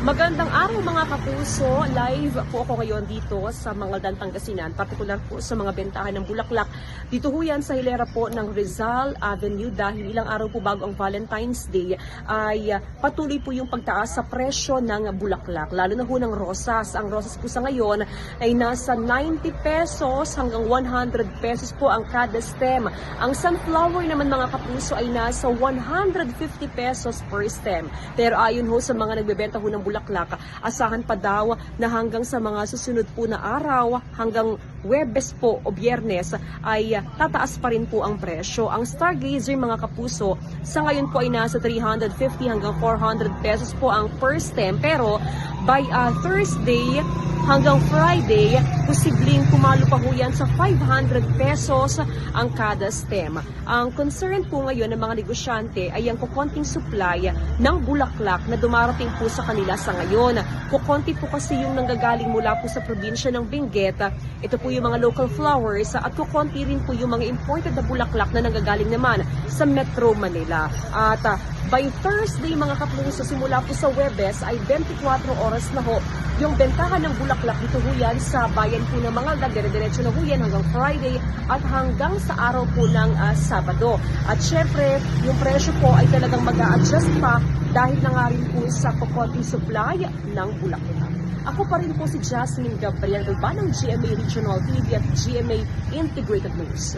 Magandang araw mga kapuso, live po ako ngayon dito sa Mangaldan, Pangasinan, partikular po sa mga bentahan ng bulaklak. Dito ho yan sa hilera po ng Rizal Avenue dahil ilang araw po bago ang Valentine's Day ay patuloy po yung pagtaas sa presyo ng bulaklak, lalo na ho ng rosas. Ang rosas po sa ngayon ay nasa 90 pesos hanggang 100 pesos po ang kada stem. Ang sunflower naman mga kapuso ay nasa 150 pesos per stem. Pero ayon ho sa mga nagbebenta ho ng bulaklak, asahan pa daw na hanggang sa mga susunod po na araw, hanggang Huwebes po o Biyernes ay tataas pa rin po ang presyo. Ang stargazer mga kapuso sa ngayon po ay nasa 350 hanggang 400 pesos po ang per stem, pero by Thursday hanggang Friday, posibleng pumalo pa ho yan sa 500 pesos ang kada stem. Ang concern po ngayon ng mga negosyante ay ang kukonting supply ng bulaklak na dumarating po sa kanila sa ngayon. Kukonti po kasi yung nanggagaling mula po sa probinsya ng Benguet. Ito po yung mga local flowers at kukonti rin po yung mga imported na bulaklak na nanggagaling naman sa Metro Manila. At by Thursday mga kapuso, simula po sa Huwebes ay 24 oras na ho yung bentahan ng bulaklak dito ho yan sa bayan po ng Mangaldan. Dire-diretso na ho yan hanggang Friday at hanggang sa araw po ng Sabado. At syempre, yung presyo po ay talagang mag-a-adjust pa dahil na nga rin po sa kukonting supply ng bulaklak. Ako pa rin po si Jasmine Gabriel ng GMA Regional TV at GMA Integrated News.